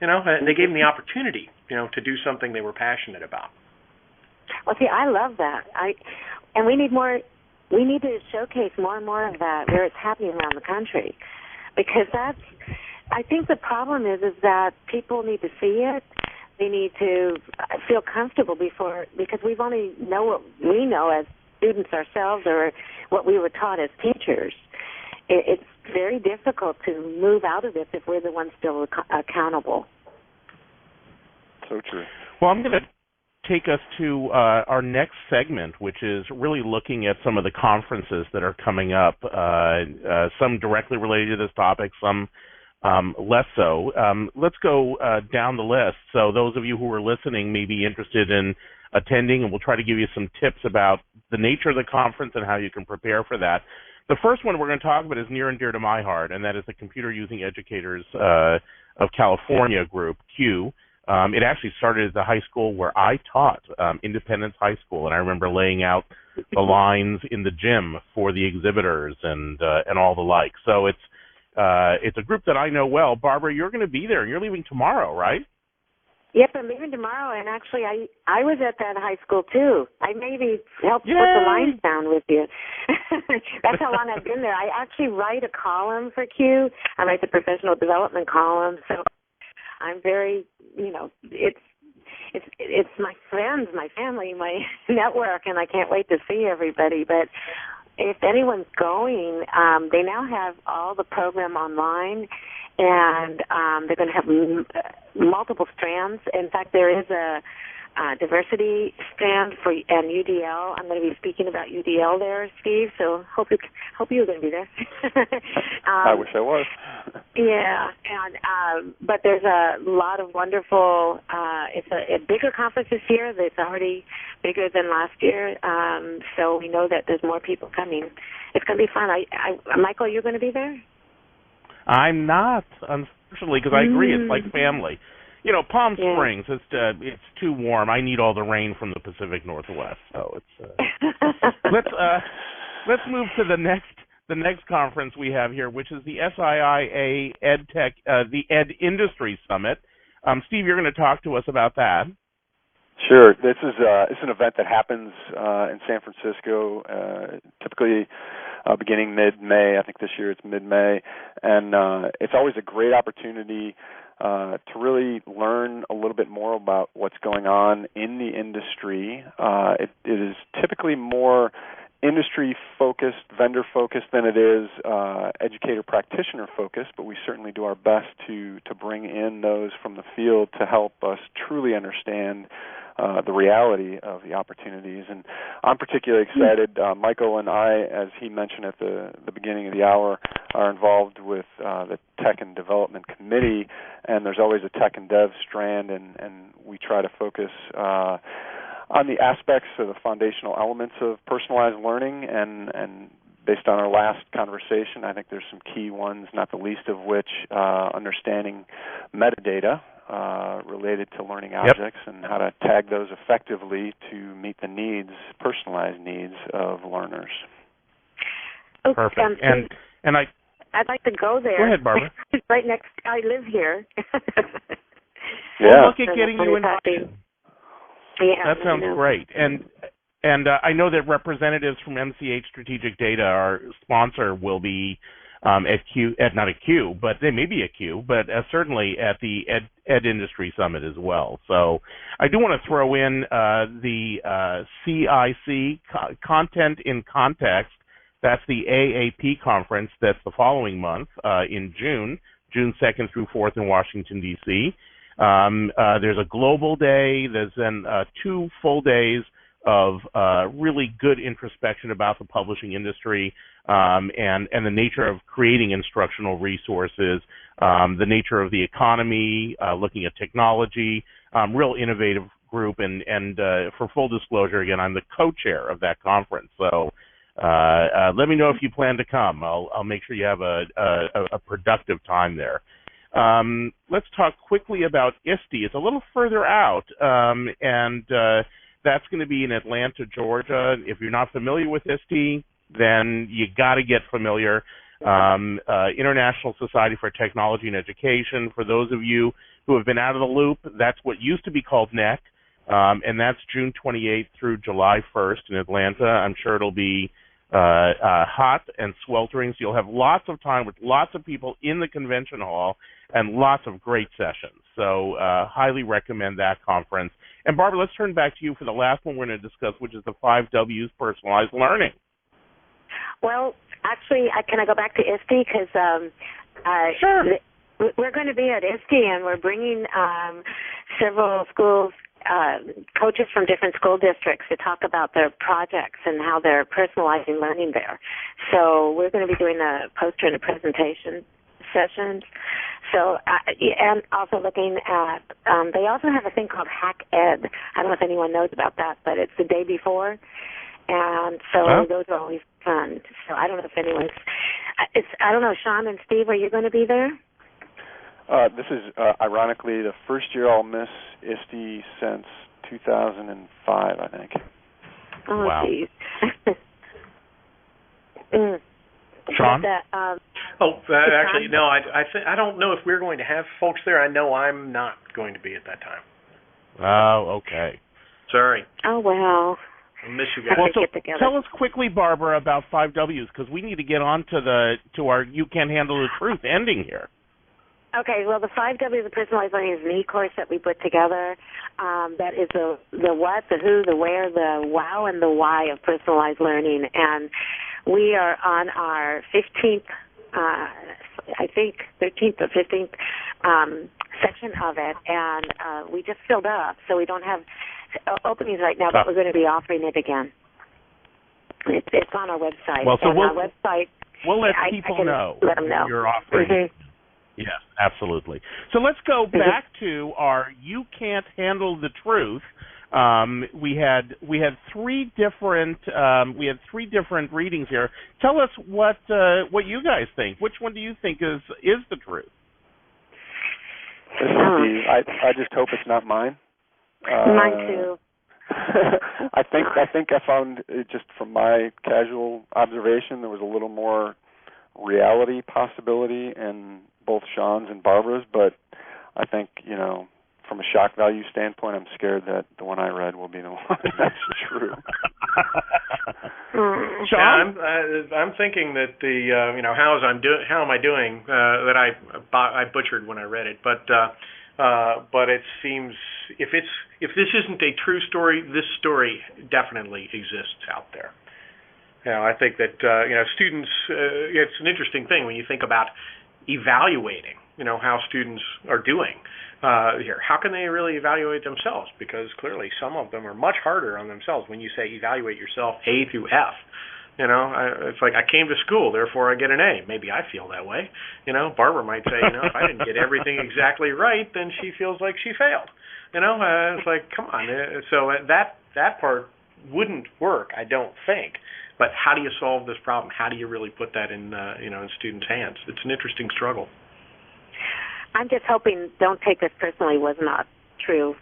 They gave them the opportunity, to do something they were passionate about. Well, see, I love that. And we need more. We need to showcase more and more of that where it's happening around the country, because I think the problem is that people need to see it. They need to feel comfortable because we've only know what we know as students ourselves or what we were taught as teachers. It's very difficult to move out of this if we're the ones still accountable. So true. Well, I'm going to take us to our next segment, which is really looking at some of the conferences that are coming up, some directly related to this topic, some less so. Let's go down the list. So those of you who are listening may be interested in attending, and we'll try to give you some tips about the nature of the conference and how you can prepare for that. The first one we're going to talk about is near and dear to my heart, and that is the Computer Using Educators of California group, CUE. It actually started at the high school where I taught, Independence High School, and I remember laying out the lines in the gym for the exhibitors and all the like. So it's a group that I know well. Barbara, you're going to be there, and you're leaving tomorrow, right? Yep, I'm leaving tomorrow, and actually I was at that high school too. I maybe helped put the lines down with you. That's how long I've been there. I actually write a column for CUE. I write the professional development column, so I'm very, it's my friends, my family, my network, and I can't wait to see everybody. But if anyone's going, they now have all the program online, and they're going to have multiple strands. In fact, there is a diversity strand for UDL. I'm going to be speaking about UDL there, Steve. So hope you're going to be there. I wish I was. Yeah, and but there's a lot of wonderful. It's a bigger conference this year. It's already bigger than last year. So we know that there's more people coming. It's going to be fun. Michael, you're going to be there? I'm not, unfortunately, because I agree. It's like family. Palm Springs. It's too warm. I need all the rain from the Pacific Northwest. So it's. Let's move to the next conference we have here, which is the SIIA EdTech, the Ed Industry Summit. Steve, you're going to talk to us about that. Sure. This is it's an event that happens in San Francisco, typically beginning mid-May. I think this year it's mid-May, and it's always a great opportunity to really learn a little bit more about what's going on in the industry. It is typically more industry-focused, vendor-focused than it is educator-practitioner-focused, but we certainly do our best to bring in those from the field to help us truly understand the reality of the opportunities. And I'm particularly excited. Michael and I, as he mentioned at the beginning of the hour, are involved with the Tech and Development Committee, and there's always a Tech and Dev strand, and we try to focus on the aspects of the foundational elements of personalized learning, and based on our last conversation, I think there's some key ones, not the least of which understanding metadata related to learning objects and how to tag those effectively to meet the needs, personalized needs of learners. Okay, Perfect. And I'd like to go there. Go ahead, Barbara. It's right next. I live here. Well, look at getting you invited. Yeah, that sounds great. And I know that representatives from MCH Strategic Data, our sponsor, will be not at Q, but they may be at Q, but certainly at the Ed Industry Summit as well. So I do want to throw in the CIC, Content in Context. That's the AAP conference. That's the following month in June 2nd through 4th in Washington, D.C. There's a global day. There's then 2 full days of really good introspection about the publishing industry and the nature of creating instructional resources, the nature of the economy, looking at technology, real innovative group. And for full disclosure, again, I'm the co-chair of that conference. So let me know if you plan to come. I'll make sure you have a productive time there. Let's talk quickly about ISTE. It's a little further out, and that's going to be in Atlanta, Georgia. If you're not familiar with ISTE, then you got to get familiar. International Society for Technology and Education. For those of you who have been out of the loop, that's what used to be called NEC, and that's June 28th through July 1st in Atlanta. I'm sure it'll be hot and sweltering, so you'll have lots of time with lots of people in the convention hall and lots of great sessions. So highly recommend that conference. And Barbara, let's turn back to you for the last one we're going to discuss, which is the 5 W's personalized learning. Well, actually, can I go back to ISTE? Because sure. We're going to be at ISTE, and we're bringing several schools, coaches from different school districts to talk about their projects and how they're personalizing learning there. So we're going to be doing a poster and a presentation sessions. So, and also looking at, they also have a thing called Hack Ed. I don't know if anyone knows about that, but it's the day before. And so those are always fun. So I don't know if anyone's, I don't know, Sean and Steve, are you going to be there? This is, ironically, the first year I'll miss ISTE since 2005, I think. Oh, wow. Geez. Sean? Actually, no. I don't know if we're going to have folks there. I know I'm not going to be at that time. Oh, okay. Sorry. Oh, well. I'll miss you guys. Well, so tell us quickly, Barbara, about 5 W's, because we need to get on to our You Can't Handle the Truth ending here. Okay, well, the 5 W's of personalized learning is an e-course that we put together. That is the what, the who, the where, the wow, and the why of personalized learning. And we are on our 15th, I think 13th or 15th section of it, and we just filled up, so we don't have openings right now, but we're going to be offering it again. It's on our website. Well, so our website, we'll let people know. Let them know. You're offering. Mm-hmm. Yes, absolutely. So let's go back to our You Can't Handle the Truth. We had 3 different readings here. Tell us what you guys think. Which one do you think is the truth? This is Steve. I just hope it's not mine. Mine too. I think I found, just from my casual observation, there was a little more reality possibility in both Sean's and Barbara's, but I think, from a shock value standpoint, I'm scared that the one I read will be the one that's true. Sean? Yeah, I'm thinking that how am I doing that I butchered when I read it, but it seems if this isn't a true story, this story definitely exists out there. I think that students. It's an interesting thing when you think about evaluating. How students are doing here. How can they really evaluate themselves? Because clearly some of them are much harder on themselves. When you say evaluate yourself A through F, it's like I came to school, therefore I get an A. Maybe I feel that way. Barbara might say, if I didn't get everything exactly right, then she feels like she failed. It's like, come on. So that part wouldn't work, I don't think. But how do you solve this problem? How do you really put that in in students' hands? It's an interesting struggle. I'm just hoping, don't take this personally, was not true,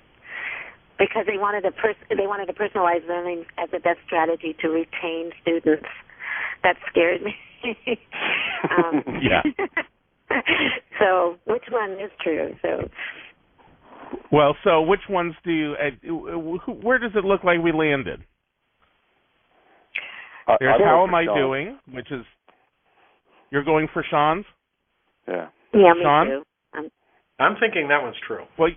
because they wanted to personalize learning as the best strategy to retain students. That scared me. Yeah. So which one is true? So which ones do you? Where does it look like we landed? There's how am I doing, which is You're going for Sean's? Yeah. Yeah, me Sean? too. I'm thinking that one's true. Well,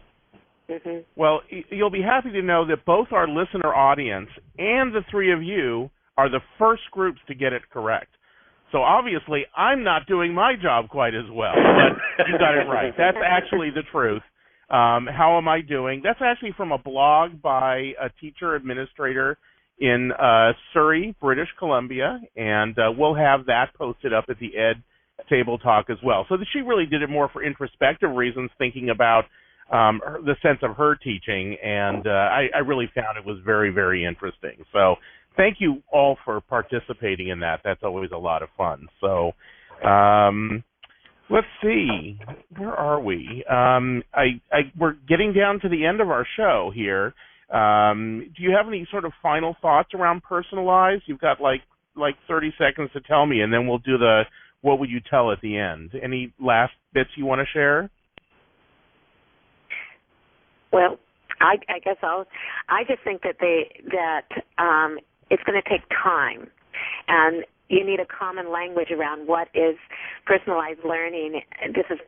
Mm-hmm. well, you'll be happy to know that both our listener audience and the three of you are the first groups to get it correct. So obviously, I'm not doing my job quite as well, but you got it right. That's actually the truth. How am I doing? That's actually from a blog by a teacher administrator in Surrey, British Columbia, and we'll have that posted up at the Ed Table Talk as well. So she really did it more for introspective reasons, thinking about the sense of her teaching, and I really found it was very, very interesting. So thank you all for participating in that. That's always a lot of fun. So let's see. Where are we? We're getting down to the end of our show here. Do you have any sort of final thoughts around personalized? You've got like 30 seconds to tell me, and then we'll do the what would you tell at the end. Any last bits you want to share? Well, I guess I just think that it's going to take time, and you need a common language around what is personalized learning. This is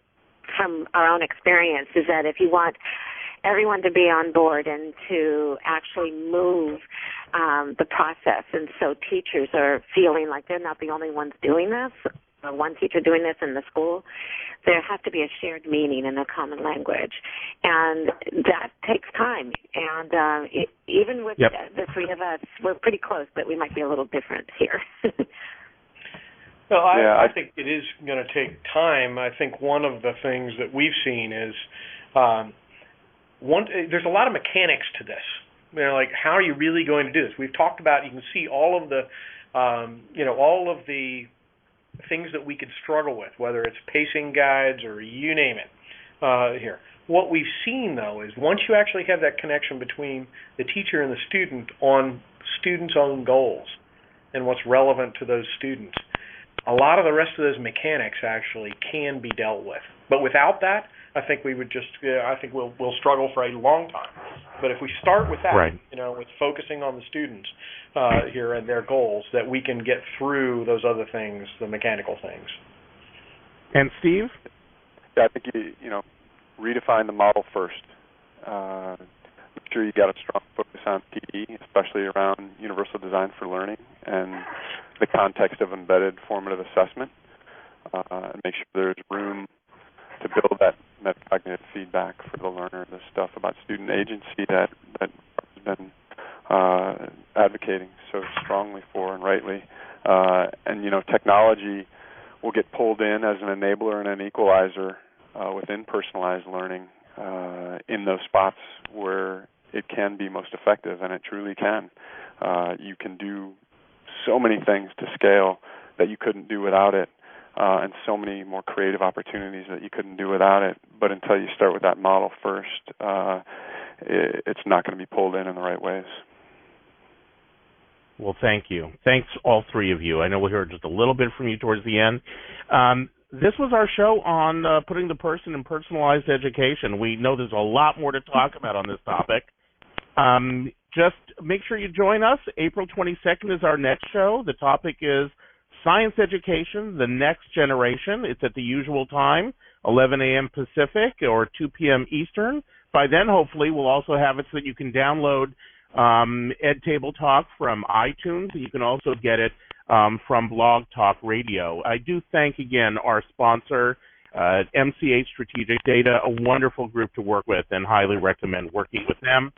from our own experience, is that if you want everyone to be on board and to actually move the process, and so teachers are feeling like they're not the only ones doing this, or one teacher doing this in the school, there has to be a shared meaning and a common language, and that takes time. And even with the three of us, we're pretty close, but we might be a little different here. Well, I think it is going to take time. I think one of the things that we've seen is there's a lot of mechanics to this. You know, like, how are you really going to do this? We've talked about, you can see all of the, all of the things that we could struggle with, whether it's pacing guides or you name it here. What we've seen, though, is once you actually have that connection between the teacher and the student's own goals and what's relevant to those students, a lot of the rest of those mechanics actually can be dealt with. But without that, I think we would just, I think we'll struggle for a long time. But if we start with that, right, with focusing on the students here and their goals, that we can get through those other things, the mechanical things. And Steve? Yeah, I think you redefine the model first. Make sure you got a strong focus on PD, especially around universal design for learning and the context of embedded formative assessment, and make sure there's room to build that metacognitive feedback for the learner, the stuff about student agency that has been advocating so strongly for and rightly. And technology will get pulled in as an enabler and an equalizer within personalized learning in those spots where it can be most effective, and it truly can. You can do so many things to scale that you couldn't do without it, and so many more creative opportunities that you couldn't do without it. But until you start with that model first, it's not going to be pulled in the right ways. Well, thank you. Thanks, all three of you. I know we'll hear just a little bit from you towards the end. This was our show on putting the person in personalized education. We know there's a lot more to talk about on this topic. Just make sure you join us. April 22nd is our next show. The topic is Science Education, the Next Generation. It's at the usual time, 11 a.m. Pacific or 2 p.m. Eastern. By then, hopefully, we'll also have it so that you can download Ed Table Talk from iTunes. You can also get it from Blog Talk Radio. I do thank, again, our sponsor, MCH Strategic Data, a wonderful group to work with, and highly recommend working with them.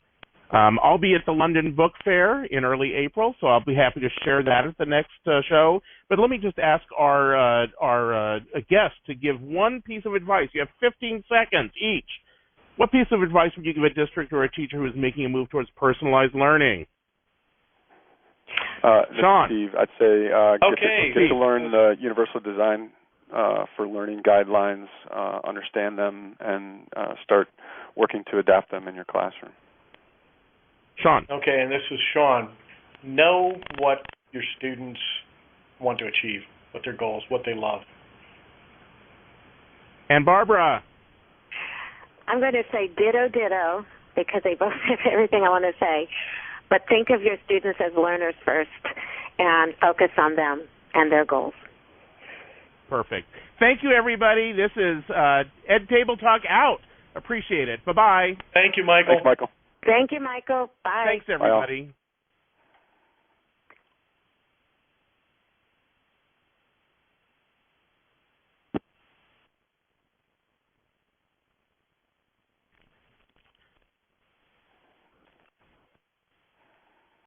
I'll be at the London Book Fair in early April, so I'll be happy to share that at the next show. But let me just ask our guests to give one piece of advice. You have 15 seconds each. What piece of advice would you give a district or a teacher who is making a move towards personalized learning? Sean. Steve, I'd say get to learn the universal design for learning guidelines, understand them, and start working to adapt them in your classroom. Sean. Okay, and this is Sean. Know what your students want to achieve, what their goals, what they love. And Barbara. I'm going to say ditto, ditto, because they both have everything I want to say. But think of your students as learners first and focus on them and their goals. Perfect. Thank you, everybody. This is Ed Table Talk out. Appreciate it. Bye-bye. Thank you, Michael. Thanks, Michael. Thank you, Michael. Bye. Thanks, everybody. Bye.